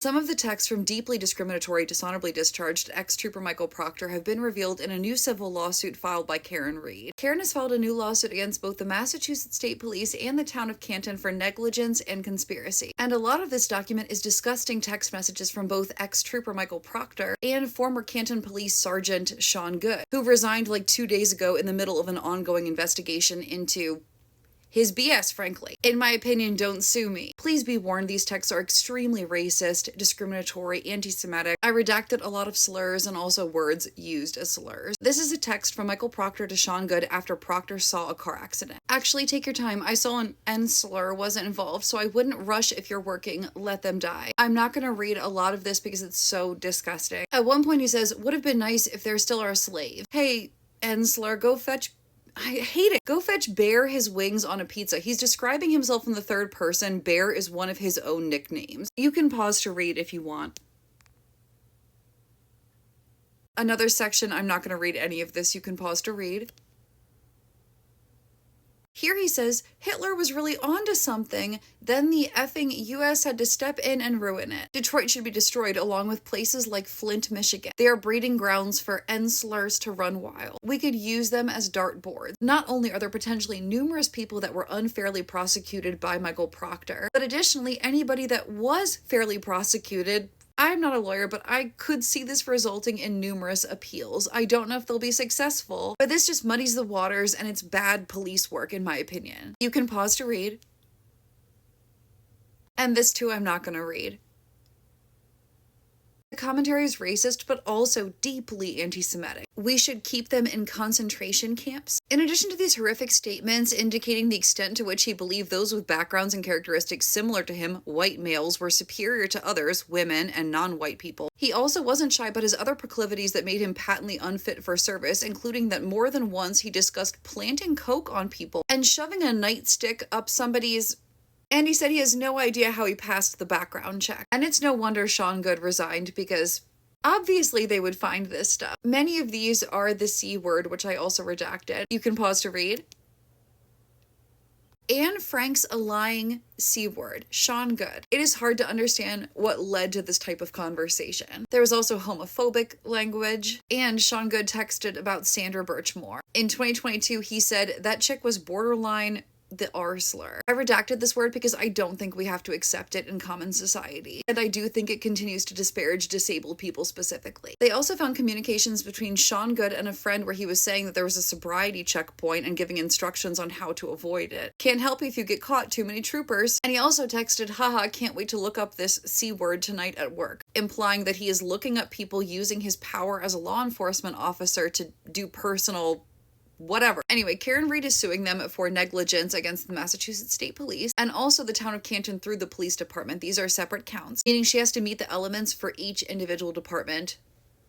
Some of the texts from deeply discriminatory, dishonorably discharged ex-trooper Michael Proctor have been revealed in a new civil lawsuit filed by Karen Reed. Karen has filed a new lawsuit against both the Massachusetts State Police and the town of Canton for negligence and conspiracy. And a lot of this document is disgusting text messages from both ex-trooper Michael Proctor and former Canton Police Sergeant Sean Goode, who resigned like 2 days ago in the middle of an ongoing investigation into his BS, frankly. In my opinion, don't sue me. Please be warned, these texts are extremely racist, discriminatory, anti-Semitic. I redacted a lot of slurs and also words used as slurs. This is a text from Michael Proctor to Sean Goode after Proctor saw a car accident. Actually, take your time. I saw an N slur wasn't involved, so I wouldn't rush if you're working. Let them die. I'm not going to read a lot of this because it's so disgusting. At one point he says, would have been nice if there still are a slave. Hey, N slur, go fetch... I hate it. Go fetch Bear his wings on a pizza. He's describing himself in the third person. Bear is one of his own nicknames. You can pause to read if you want. Another section, I'm not going to read any of this. You can pause to read. Here he says, Hitler was really onto something, then the effing US had to step in and ruin it. Detroit should be destroyed along with places like Flint, Michigan. They are breeding grounds for N slurs to run wild. We could use them as dartboards. Not only are there potentially numerous people that were unfairly prosecuted by Michael Proctor, but additionally anybody that was fairly prosecuted. I'm not a lawyer, but I could see this resulting in numerous appeals. I don't know if they'll be successful, but this just muddies the waters and it's bad police work in my opinion. You can pause to read. And this too I'm not going to read. The commentary is racist, but also deeply anti-Semitic. We should keep them in concentration camps. In addition to these horrific statements indicating the extent to which he believed those with backgrounds and characteristics similar to him, white males, were superior to others, women, and non-white people, he also wasn't shy about his other proclivities that made him patently unfit for service, including that more than once he discussed planting coke on people and shoving a nightstick up somebody's. And he said he has no idea how he passed the background check. And it's no wonder Sean Goode resigned because obviously they would find this stuff. Many of these are the C word, which I also redacted. You can pause to read. Anne Frank's a lying C word, Sean Goode. It is hard to understand what led to this type of conversation. There was also homophobic language, and Sean Goode texted about Sandra Birchmore. In 2022, he said that chick was borderline the R slur. I redacted this word because I don't think we have to accept it in common society, and I do think it continues to disparage disabled people specifically. They also found communications between Sean Goode and a friend where he was saying that there was a sobriety checkpoint and giving instructions on how to avoid it. Can't help you if you get caught, too many troopers. And he also texted, haha, can't wait to look up this C word tonight at work, implying that he is looking up people using his power as a law enforcement officer to do personal whatever. Anyway, Karen Reed is suing them for negligence against the Massachusetts State Police and also the town of Canton through the police department. These are separate counts, meaning she has to meet the elements for each individual department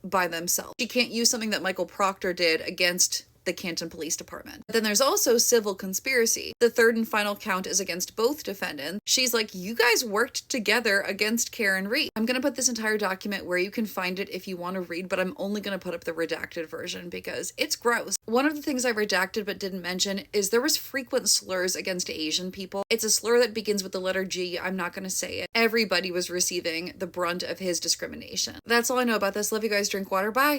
by themselves. She can't use something that Michael Proctor did against the Canton Police Department. But then there's also civil conspiracy. The third and final count is against both defendants. She's like, you guys worked together against Karen Reed. I'm gonna put this entire document where you can find it if you want to read, but I'm only gonna put up the redacted version because it's gross. One of the things I redacted but didn't mention is there was frequent slurs against Asian people. It's a slur that begins with the letter G. I'm not gonna say it. Everybody was receiving the brunt of his discrimination. That's all I know about this. Love you guys. Drink water. Bye.